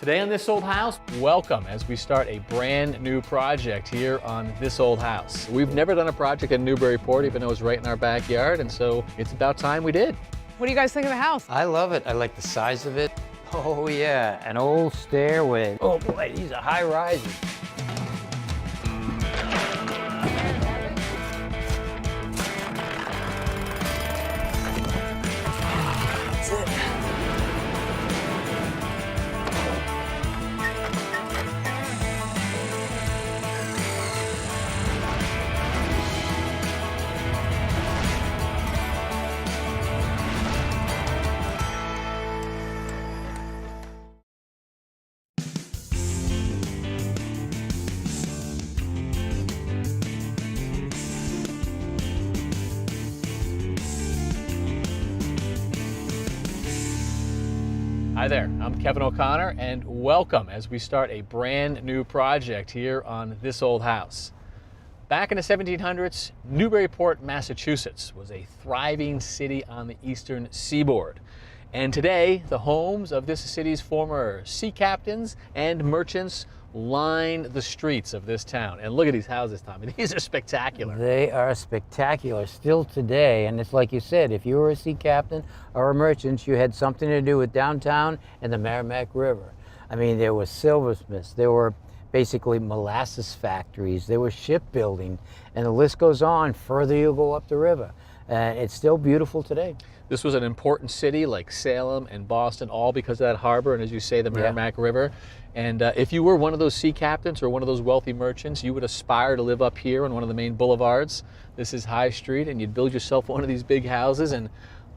Today on This Old House, welcome as we start a brand new project here on This Old House. We've never done a project in Newburyport, even though it's right in our backyard, and so it's about time we did. What do you guys think of the house? I love it. I like the size of it. Oh yeah, an old stairway. Oh boy, these are high rises. That's it. Hi there, I'm Kevin O'Connor, and welcome as we start a brand new project here on This Old House. Back in the 1700s, Newburyport, Massachusetts was a thriving city on the eastern seaboard. And today, the homes of this city's former sea captains and merchants line the streets of this town. And look at these houses, Tommy. These are spectacular. They are spectacular still today. And it's like you said, if you were a sea captain or a merchant, you had something to do with downtown and the Merrimack River. I mean, there were silversmiths, there were basically molasses factories, there was shipbuilding, and the list goes on further you go up the river. It's still beautiful today. This was an important city like Salem and Boston, all because of that harbor, and as you say, the Merrimack River. And if you were one of those sea captains or one of those wealthy merchants, you would aspire to live up here on one of the main boulevards. This is High Street, and you'd build yourself one of these big houses, and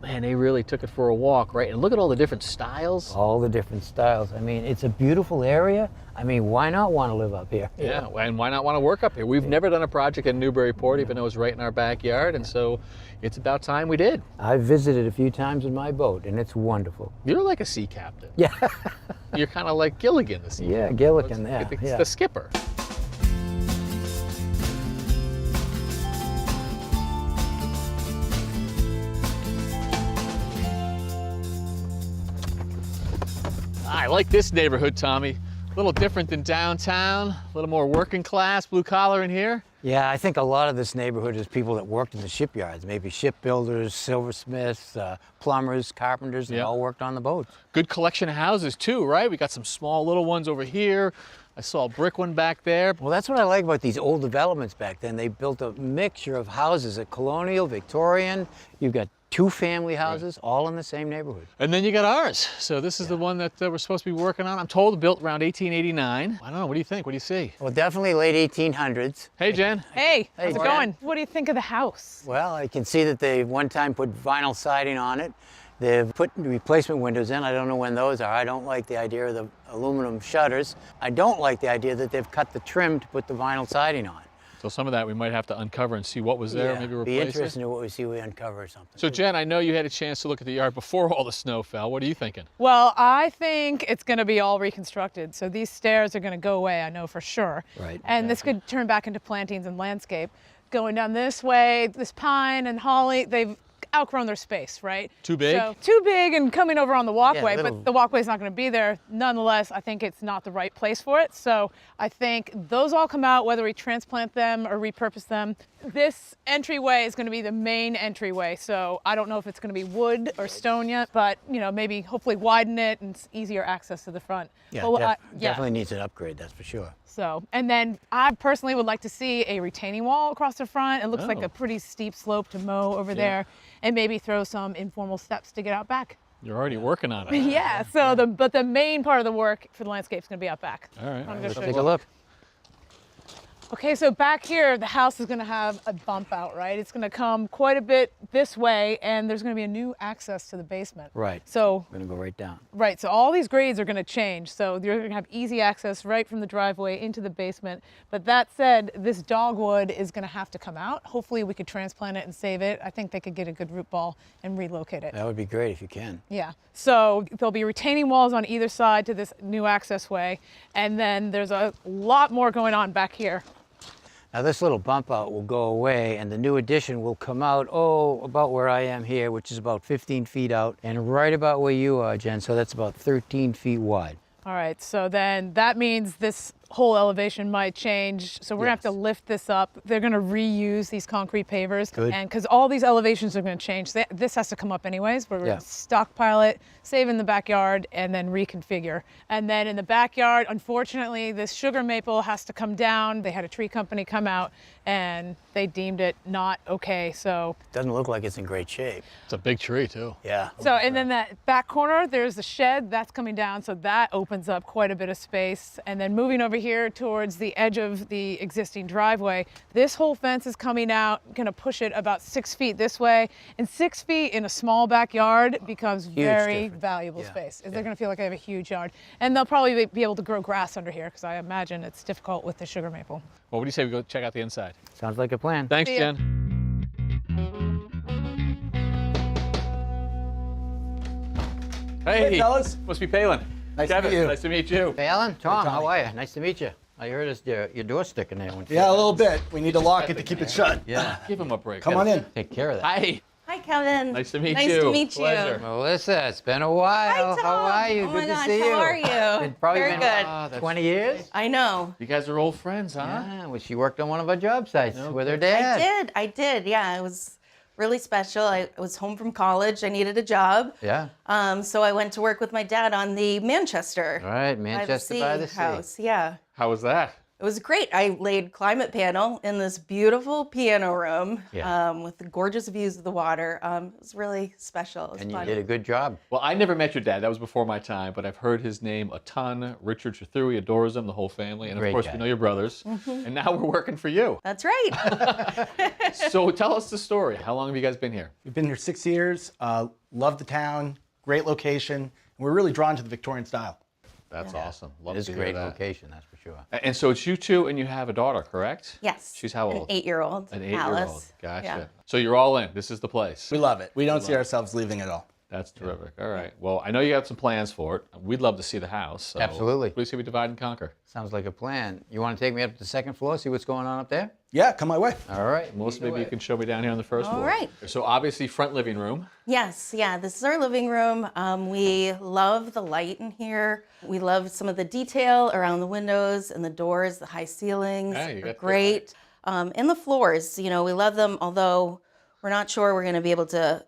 man, they really took it for a walk, right? And look at all the different styles. All the different styles. I mean, it's a beautiful area. I mean, why not want to live up here? Yeah, and why not want to work up here? We've never done a project in Newburyport, even though it's right in our backyard, and so it's about time we did. I've visited a few times in my boat, and it's wonderful. You're like a sea captain. Yeah. You're kind of like Gilligan, the sea captain. Gilligan, It's the skipper. I like this neighborhood, Tommy. A little different than downtown, a little more working class, blue collar in here. Yeah, I think a lot of this neighborhood is people that worked in the shipyards, maybe shipbuilders, silversmiths, plumbers, carpenters, they all worked on the boats. Good collection of houses too, right? We got some small little ones over here. I saw a brick one back there. Well, that's what I like about these old developments back then. They built a mixture of houses, a colonial, Victorian. You've got two family houses, all in the same neighborhood. And then you got ours. So this is the one that we're supposed to be working on. I'm told built around 1889. I don't know, what do you think? What do you see? Well, definitely late 1800s. Hey, Jen. Hey, how's it Jen. going? What do you think of the house? Well, I can see that they one time put vinyl siding on it. They've put replacement windows in. I don't know when those are. I don't like the idea of the aluminum shutters. I don't like the idea that they've cut the trim to put the vinyl siding on. So some of that we might have to uncover and see what was there, maybe replace be it. interesting to what we see we uncover or something. So Jen, I know you had a chance to look at the yard before all the snow fell. What are you thinking? Well, I think it's going to be all reconstructed. So these stairs are going to go away, I know for sure. Right. And this could turn back into plantings and landscape. Going down this way, this pine and holly, they've outgrown their space, right? Too big? So, too big and coming over on the walkway, little. but the walkway's not going to be there. Nonetheless, I think it's not the right place for it. So I think those all come out, whether we transplant them or repurpose them. This entryway is going to be the main entryway. So I don't know if it's going to be wood or stone yet, but you know, maybe hopefully widen it and easier access to the front. Yeah, But, definitely needs an upgrade, that's for sure. So, and then I personally would like to see a retaining wall across the front. It looks like a pretty steep slope to mow over there, and maybe throw some informal steps to get out back. You're already working on it. Yeah, so but the main part of the work for the landscape is going to be out back. All right. I'm gonna Let's show take you. a look. Okay, so back here, the house is going to have a bump out, right? It's going to come quite a bit this way, and there's going to be a new access to the basement. Right. So, We're gonna go right down. right, so all these grades are going to change. So you're going to have easy access right from the driveway into the basement. But that said, this dogwood is going to have to come out. Hopefully we could transplant it and save it. I think they could get a good root ball and relocate it. That would be great if you can. Yeah, so there'll be retaining walls on either side to this new access way. And then there's a lot more going on back here. Now this little bump out will go away and the new addition will come out, about where I am here, which is about 15 feet out, and right about where you are, Jen, so that's about 13 feet wide. All right, so then that means this whole elevation might change. So we're gonna have to lift this up. They're gonna reuse these concrete pavers. Good. And because all these elevations are gonna change, this has to come up anyways, but we're gonna stockpile it, save in the backyard, and then reconfigure. And then in the backyard, unfortunately, this sugar maple has to come down. They had a tree company come out and they deemed it not okay, so. Doesn't look like it's in great shape. It's a big tree too. Yeah. So, and then that back corner, there's the shed that's coming down, so that opens up quite a bit of space. And then moving over here towards the edge of the existing driveway, this whole fence is coming out, gonna push it about 6 feet this way. And 6 feet in a small backyard becomes very valuable space. They're gonna feel like they have a huge yard. And they'll probably be able to grow grass under here, because I imagine it's difficult with the sugar maple. Well, what do you say we go check out the inside? Sounds like a plan. Thanks, See ya. Jen. Hey, fellas. Must be Palin. Nice to Kevin, meet you. nice to meet you. Hey, Alan, Tom, Tommy. how are you? Nice to meet you. I heard your door sticking there. Yeah, a little bit. We need to lock it to keep it shut. Yeah. Give him a break. Come on in. Take care of that. Hi. Hi, Kevin. Nice to meet Nice you. to meet you. Pleasure. Melissa, it's been a while. Hi, Tom. How are you? Oh Good my to gosh, see you. how are you? It's probably Very been good. Ah, that's- 20 years? I know. You guys are old friends, huh? Yeah, well, she worked on one of our job sites No with her kidding. dad. I did. Yeah, it was really special. I was home from college. I needed a job. Yeah. So I went to work with my dad on the Manchester All right, Manchester by the sea. house. Yeah. How was that? It was great. I laid climate panel in this beautiful piano room Yeah. with the gorgeous views of the water. It was really special. It was And you fun. did a good job. Well, I never met your dad. That was before my time, but I've heard his name a ton. Richard Chathui adores him, the whole family. And of Great course, guy. we know your brothers. Mm-hmm. And now we're working for you. That's right. So tell us the story. How long have you guys been here? We've been here 6 years. Love the town. Great location. And we're really drawn to the Victorian style. That's awesome. Love It is to a hear great that. location, that's for sure. And so it's you two, and you have a daughter, correct? Yes. She's how An old? 8-year-old. An 8-year-old. Alice. Gotcha. Yeah. So you're all in. This is the place. We love it. We don't see ourselves leaving at all. That's terrific. All right. Well, I know you have some plans for it. We'd love to see the house. So Absolutely. What do you say we divide and conquer? Sounds like a plan. You want to take me up to the second floor, see what's going on up there? Yeah, come my way. All right. Melissa, lead the maybe you way. can show me down here on the first floor. All right. So obviously front living room. Yes, yeah, this is our living room. We love the light in here. We love some of the detail around the windows and the doors, the high ceilings Yeah, you are got the- great. And the floors, you know, we love them, although we're not sure we're gonna be able to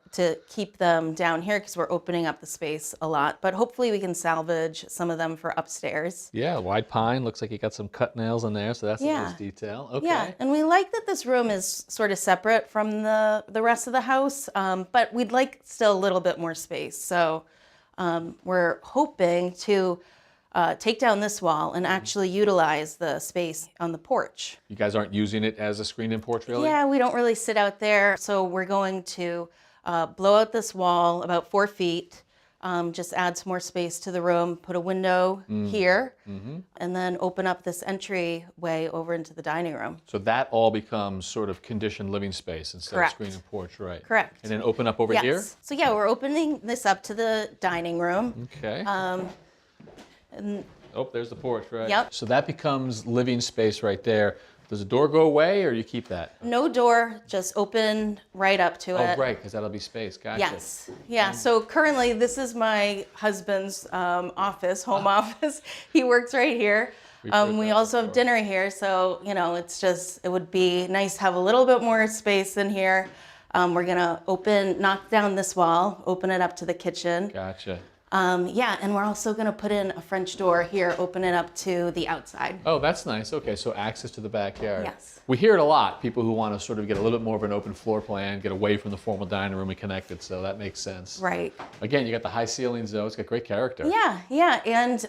keep them down here because we're opening up the space a lot, but hopefully we can salvage some of them for upstairs. Yeah, wide pine. Looks like you got some cut nails in there, so that's a Yeah. nice detail. Okay. Yeah, and we like that this room is sort of separate from the rest of the house, but we'd like still a little bit more space. So we're hoping to take down this wall and actually utilize the space on the porch. You guys aren't using it as a screen-in porch, really? Yeah, we don't really sit out there, so we're going to blow out this wall about 4 feet, just add some more space to the room, put a window here, and then open up this entryway over into the dining room. So that all becomes sort of conditioned living space instead Correct. of screen-in porch, right? Correct. And then open up over Yes. here? So yeah, we're opening this up to the dining room. Okay. And Oh, there's the porch, right? Yep. So that becomes living space right there. Does the door go away, or you keep that? no door, just open right up to Oh, it. right, because that'll be space. Gotcha. Yes. Yeah. So currently, this is my husband's office, home office. He works right here. We've heard We that also have before. dinner here, so you know, it would be nice to have a little bit more space in here. We're gonna knock down this wall, open it up to the kitchen. Gotcha. Yeah, and we're also gonna put in a French door here, open it up to the outside. Oh, that's nice. Okay, so access to the backyard. Yes. We hear it a lot. People who want to sort of get a little bit more of an open floor plan, get away from the formal dining room and connect it. So that makes sense. Right. Again, you got the high ceilings, though. It's got great character. Yeah, yeah, and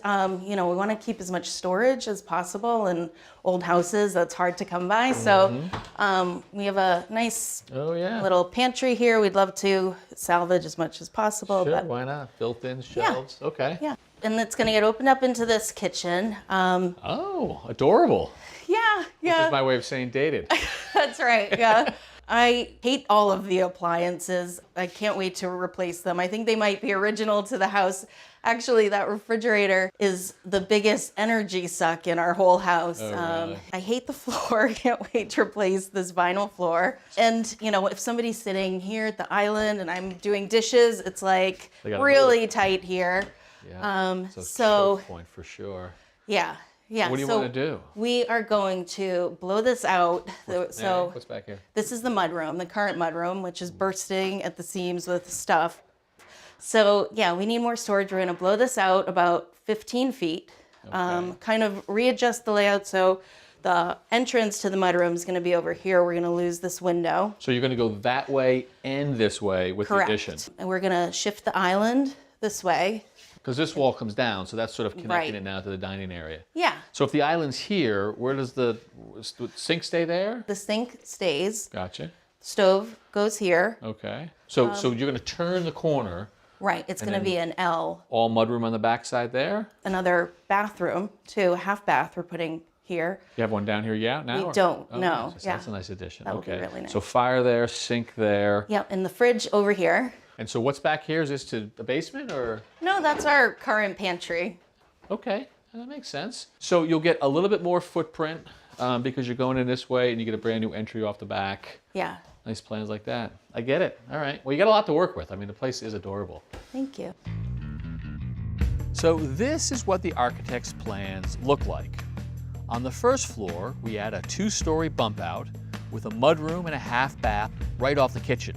you know, we want to keep as much storage as possible in old houses. That's hard to come by. So we have a nice Oh, yeah. little pantry here. We'd love to salvage as much as possible. Sure, But why not? Built-in shelves. Okay. yeah, and it's going to get opened up into this kitchen. Oh, adorable. Yeah, yeah. That's my way of saying dated. That's right, yeah. I hate all of the appliances. I can't wait to replace them. I think they might be original to the house. Actually, that refrigerator is the biggest energy suck in our whole house. Oh, really? I hate the floor. I can't wait to replace this vinyl floor. And, you know, if somebody's sitting here at the island and I'm doing dishes, it's like They gotta really tight here. Yeah. It's a So choke point for sure. yeah, yeah. What do you so want to do? We are going to blow this out. So What's back here? this is the mudroom, the current mudroom, which is bursting at the seams with stuff. So yeah, we need more storage. We're going to blow this out about 15 feet, kind of readjust the layout. So the entrance to the mudroom is going to be over here. We're going to lose this window. So you're going to go that way and this way with Correct. the addition. And we're going to shift the island this way. Because this wall comes down, so that's sort of connecting Right. it now to the dining area. Yeah, So if the island's here, where does the sink stay there? the sink stays. Gotcha. Stove goes here. Okay. So you're going to turn the corner, Right, it's going to be an L. all mudroom on the back side there. Another bathroom, too, a half bath we're putting here. You have one down here, now? We or- don't, Oh, no, nice. yeah. That's a nice addition. That would be Okay. really nice. So fire there, sink there. Yep, and the fridge over here. And so what's back here? Is this to the basement or? No, that's our current pantry. Okay, that makes sense. So you'll get a little bit more footprint because you're going in this way and you get a brand new entry off the back. Yeah, Nice plans like that. I get it. All right. Well, you got a lot to work with. I mean, the place is adorable. thank you. So this is what the architect's plans look like. On the first floor, we add a 2-story bump out with a mudroom and a half bath right off the kitchen.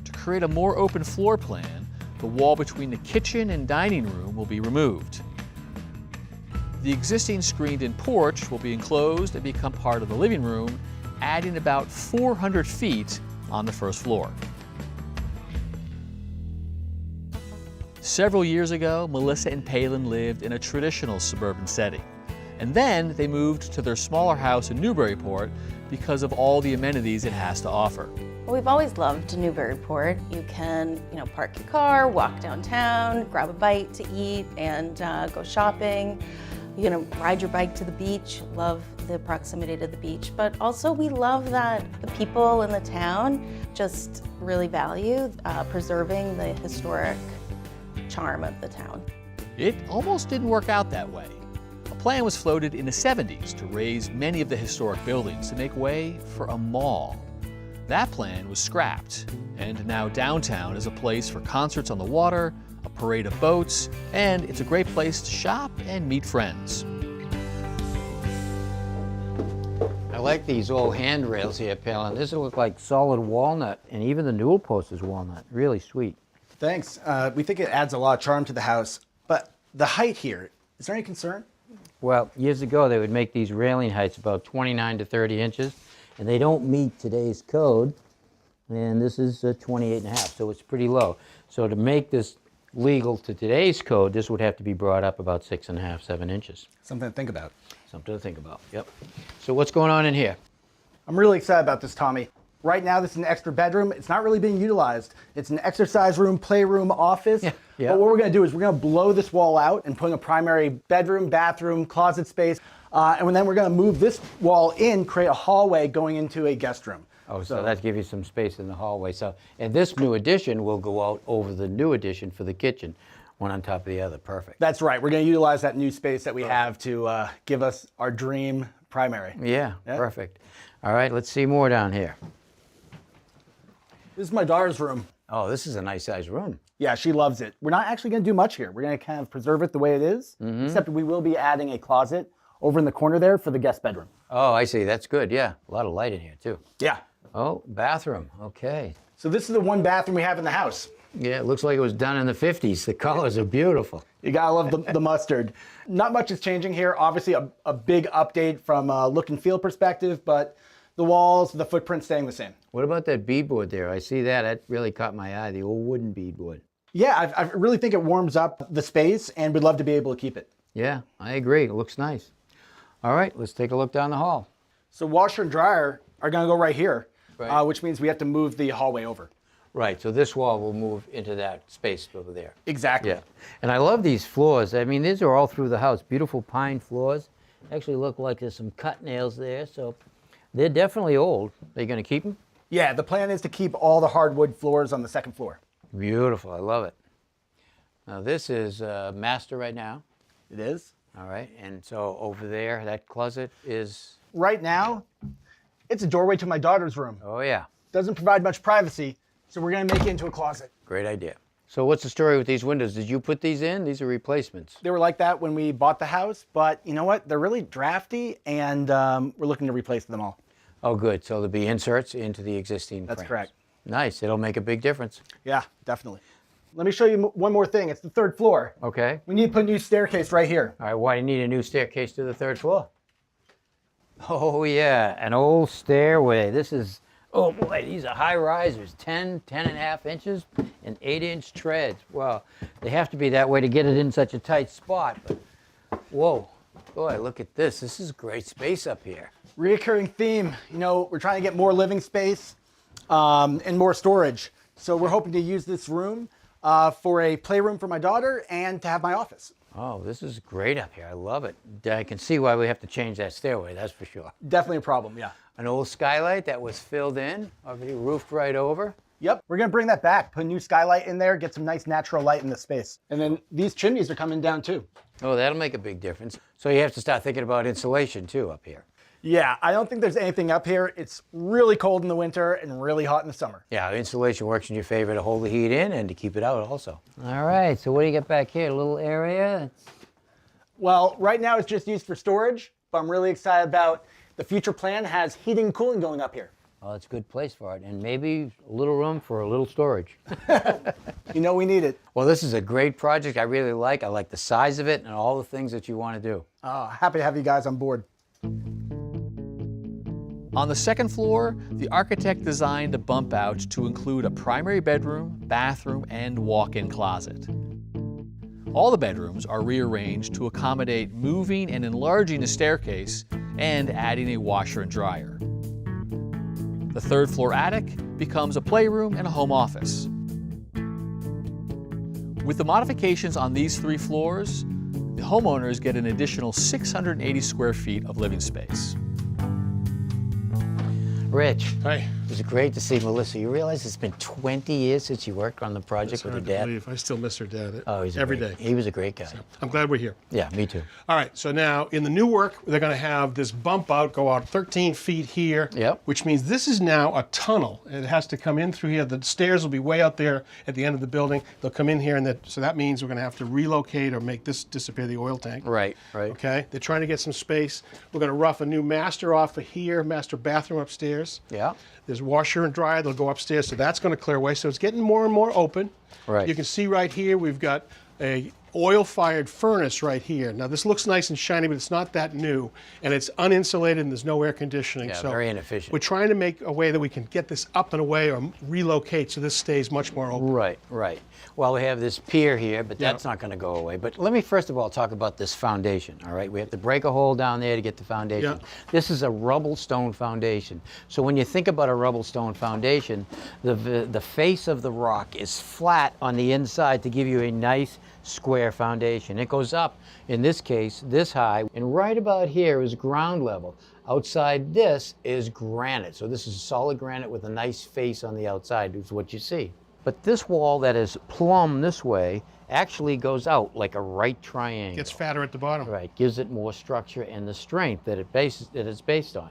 To create a more open floor plan, the wall between the kitchen and dining room will be removed. The existing screened-in porch will be enclosed and become part of the living room, adding about 400 feet on the first floor. Several years ago, Melissa and Palin lived in a traditional suburban setting. And then they moved to their smaller house in Newburyport because of all the amenities it has to offer. Well, we've always loved Newburyport. You can, park your car, walk downtown, grab a bite to eat, and go shopping. You can ride your bike to the beach. Love the proximity to the beach. But also we love that the people in the town just really value preserving the historic charm of the town. It almost didn't work out that way. A plan was floated in the 70s to raise many of the historic buildings to make way for a mall. That plan was scrapped, and now downtown is a place for concerts on the water, a parade of boats, and it's a great place to shop and meet friends. I like these old handrails here, Palin. This will look like solid walnut, and even the newel post is walnut. Really sweet. Thanks. We think it adds a lot of charm to the house, but the height here, is there any concern? Well, years ago, they would make these railing heights about 29 to 30 inches, and they don't meet today's code, and this is 28 and a half, so it's pretty low. So to make this legal to today's code, this would have to be brought up about 6.5, 7 inches. Something to think about. Something to think about, yep. So what's going on in here? I'm really excited about this, Tommy. Right now, this is an extra bedroom. It's not really being utilized. It's an exercise room, playroom, office. Yeah. But what we're going to do is we're going to blow this wall out and put a primary bedroom, bathroom, closet space. And then we're going to move this wall in, create a hallway going into a guest room. Oh, so that gives you some space in the hallway. So, and this new addition will go out over the new addition for the kitchen, one on top of the other. Perfect. That's right. We're going to utilize that new space that we have to give us our dream primary. Yeah, perfect. All right, let's see more down here. This is my daughter's room. Oh, this is a nice sized room. Yeah, she loves it. We're not actually going to do much here. We're going to kind of preserve it the way it is, except we will be adding a closet over in the corner there for the guest bedroom. Oh, I see. That's good. Yeah, a lot of light in here too. Yeah. Oh, bathroom. Okay. So this is the one bathroom we have in the house. Yeah, it looks like it was done in the 50s. The colors are beautiful. You gotta love the mustard. Not much is changing here. Obviously a big update from a look and feel perspective, but the walls, the footprint staying the same. What about that beadboard there? I see that. That really caught my eye, the old wooden beadboard. Yeah, I really think it warms up the space and we'd love to be able to keep it. Yeah, I agree. It looks nice. All right, let's take a look down the hall. So washer and dryer are gonna go right here, Right. which means we have to move the hallway over. Right, so this wall will move into that space over there. Exactly. Yeah, and I love these floors. I mean, these are all through the house. Beautiful pine floors. Actually look like there's some cut nails there, so they're definitely old. Are you going to keep them? Yeah, the plan is to keep all the hardwood floors on the second floor. Beautiful, I love it. Now this is master right now. It is. All right, and so over there, that closet is, Right now, it's a doorway to my daughter's room. oh yeah, Doesn't provide much privacy, so we're gonna make it into a closet. great idea. So what's the story with these windows? Did you put these in? These are replacements. They were like that when we bought the house, but you know what? They're really drafty, and we're looking to replace them all. Oh, good. So there'll be inserts into the existing That's frames. correct. Nice. It'll make a big difference. Yeah, definitely. Let me show you one more thing. It's the 3rd floor. Okay. We need to put a new staircase right here. All right. Why do you need a new staircase to the 3rd floor? Oh, yeah. An old stairway. This is, oh boy, these are high risers. 10 and a half inches and 8-inch treads. Well, they have to be that way to get it in such a tight spot. But whoa. Boy, look at this. This is great space up here. Reoccurring theme. You know, we're trying to get more living space and more storage. So we're hoping to use this room for a playroom for my daughter and to have my office. Oh, this is great up here. I love it. I can see why we have to change that stairway, that's for sure. Definitely a problem, yeah. An old skylight that was filled in, already roofed right over. Yep, we're gonna bring that back, put a new skylight in there, get some nice natural light in the space. And then these chimneys are coming down too. Oh, that'll make a big difference. So you have to start thinking about insulation too up here. Yeah, I don't think there's anything up here. It's really cold in the winter and really hot in the summer. Yeah, insulation works in your favor to hold the heat in and to keep it out also. All right, so what do you got back here? A little area? Well, right now it's just used for storage, but I'm really excited about the future plan has heating and cooling going up here. Oh, it's a good place for it. And maybe a little room for a little storage. You know we need it. Well, this is a great project. I really like. I like the size of it and all the things that you want to do. Happy to have you guys on board. On the 2nd floor, the architect designed a bump out to include a primary bedroom, bathroom, and walk-in closet. All the bedrooms are rearranged to accommodate moving and enlarging the staircase and adding a washer and dryer. The 3rd floor attic becomes a playroom and a home office. With the modifications on these 3 floors, the homeowners get an additional 680 square feet of living space. Rich. Hi. It was great to see Melissa. You realize it's been 20 years since you worked on the project It's with her hard to dad? believe. I still miss her dad Oh, he's every great, day. He was a great guy. I'm glad we're here. Yeah, me too. All right, so now in the new work, they're going to have this bump out go out 13 feet here, Yep. which means this is now a tunnel. It has to come in through here. The stairs will be way out there at the end of the building. They'll come in here, and so that means we're going to have to relocate or make this disappear, the oil tank. Right, right. Okay, they're trying to get some space. We're going to rough a new master off of here, master bathroom upstairs. Yeah. There's washer and dryer. They'll go upstairs, so that's going to clear away. So it's getting more and more open. Right. You can see right here we've got a oil-fired furnace right here. Now this looks nice and shiny, but it's not that new, and it's uninsulated and there's no air conditioning. Yeah, so very inefficient. We're trying to make a way that we can get this up and away or relocate so this stays much more open. Right, right. Well, we have this pier here, but Yeah. that's not going to go away. But let me first of all talk about this foundation, all right? We have to break a hole down there to get the foundation. Yeah. This is a rubble stone foundation. So when you think about a rubble stone foundation, the face of the rock is flat on the inside to give you a nice square foundation. It goes up, in this case, this high, and right about here is ground level. Outside this is granite. So this is solid granite with a nice face on the outside, is what you see. But this wall that is plumb this way actually goes out like a right triangle. Gets fatter at the bottom. Right, gives it more structure and the strength that it's based on.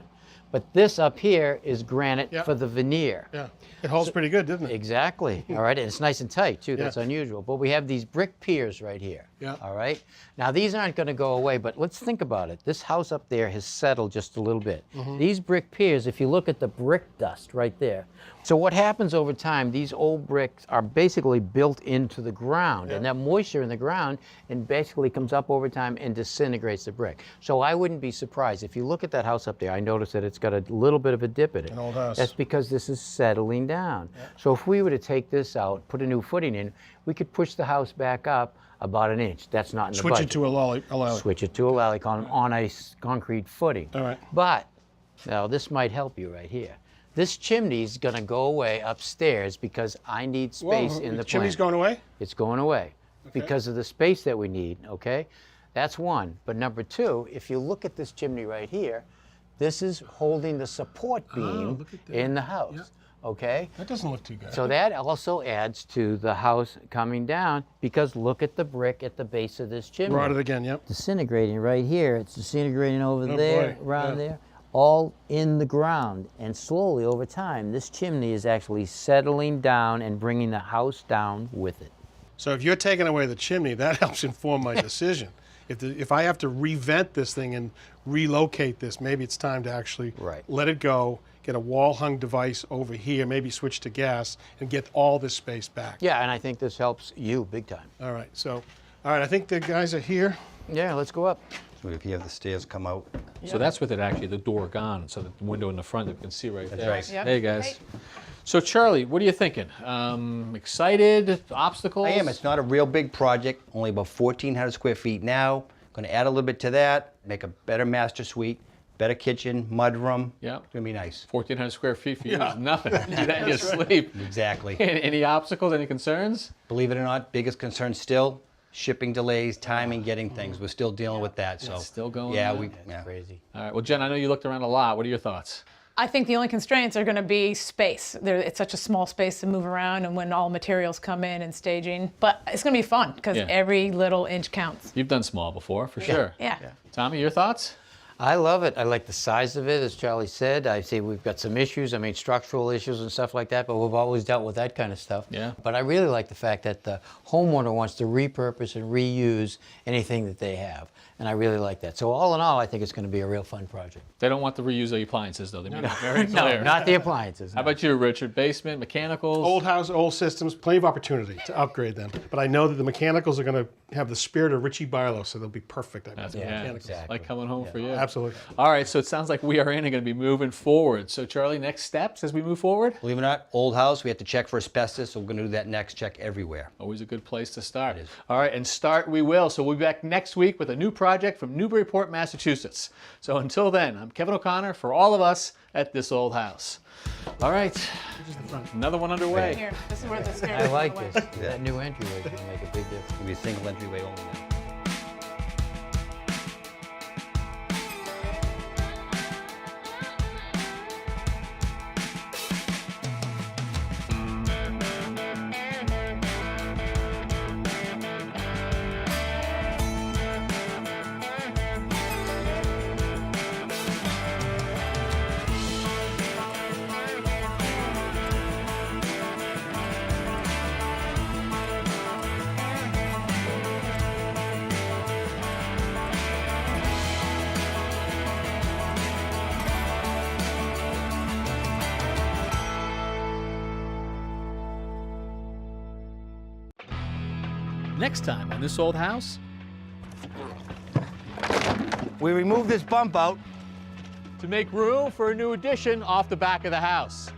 But this up here is granite Yeah. for the veneer. Yeah, it holds pretty good, doesn't it? Exactly. All right, and it's nice and tight too. That's Yeah. unusual. But we have these brick piers right here. Yeah. All right. Now these aren't going to go away, but let's think about it. This house up there has settled just a little bit. These brick piers, if you look at the brick dust right there. So what happens over time? These old bricks are basically built into the ground, and that moisture in the ground and basically comes up over time and disintegrates the brick. So I wouldn't be surprised if you look at that house up there. I noticed that it's got a little bit of a dip in it. An old house. That's because this is settling down. So if we were to take this out, put a new footing in, we could push the house back up about an inch. That's not in the Switch budget. it to a lolly. Switch it to a lally column on a concrete footing. All right. But now this might help you right here. This chimney's going to go away upstairs because I need space Whoa, in the chimney's plan. going away? It's going away because of the space that we need, okay? That's one. But number two, if you look at this chimney right here, this is holding the support beam look at that. in the house, okay? That doesn't look too bad. So that also adds to the house coming down because look at the brick at the base of this chimney. Brought it again, yep. Disintegrating right here. It's disintegrating over Oh, there, boy. around Yeah. there, all in the ground. And slowly over time, this chimney is actually settling down and bringing the house down with it. So if you're taking away the chimney, that helps inform my decision. If I have to revent this thing and relocate this, maybe it's time to actually Right. let it go, get a wall-hung device over here, maybe switch to gas, and get all this space back. Yeah, and I think this helps you big time. All right, so, all right, I think the guys are here. Yeah, let's go up. So if you have the stairs come out, So that's with it actually, the door gone, so the window in the front that you can see right there. right. Yep. Hey, guys. So Charlie, what are you thinking? Excited? Obstacles? I am. It's not a real big project, only about 1,400 square feet now. Going to add a little bit to that, make a better master suite, better kitchen, mudroom. Yeah. It's going to be nice. 1,400 square feet for you is nothing. You do that in your sleep. Exactly. Any obstacles, any concerns? Believe it or not, biggest concern still, shipping delays, timing, getting things. We're still dealing with that. So It's still going Yeah, on? we. Yeah. Crazy. All right, well, Jen, I know you looked around a lot. What are your thoughts? I think the only constraints are going to be space. It's such a small space to move around and when all materials come in and staging. But it's going to be fun because Yeah. every little inch counts. You've done small before, for sure. Yeah. Tommy, your thoughts? I love it. I like the size of it, as Charlie said. I see we've got some issues, I mean, structural issues and stuff like that, but we've always dealt with that kind of stuff. Yeah. But I really like the fact that the homeowner wants to repurpose and reuse anything that they have. And I really like that. So all in all, I think it's going to be a real fun project. They don't want to reuse the appliances, though. They made it very clear. No, not the appliances. How about you, Richard? Basement, mechanicals? Old house, old systems, plenty of opportunity to upgrade them. But I know that the mechanicals are going to have the spirit of Richie Barlow, so they'll be perfect. I bet. Yeah, Mechanicals. exactly. like coming home for you. Absolutely. All right, so it sounds like we are in and going to be moving forward. So, Charlie, next steps as we move forward? Believe it or not, old house, we have to check for asbestos, so we're going to do that next, check everywhere. Always a good place to start. All right, and start we will. So we'll be back next week with a new project from Newburyport, Massachusetts. So until then, I'm Kevin O'Connor for all of us at This Old House. All right, another one underway. Here, this is where the stairs I go like away. this. That new entryway is going to make a big difference. It's going to be a single entryway only now. Next time on This Old House, We removed this bump out. to make room for a new addition off the back of the house.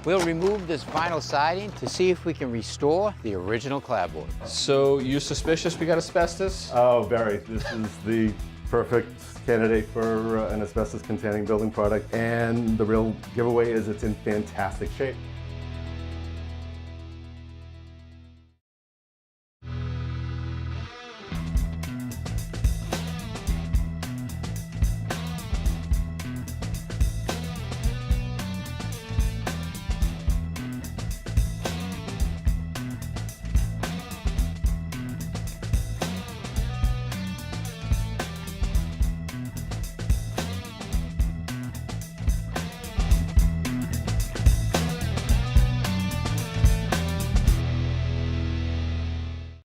We'll remove this vinyl siding to see if we can restore the original clapboard. So you're suspicious we got asbestos? Oh, very. This is the perfect candidate for an asbestos-containing building product, and the real giveaway is it's in fantastic shape.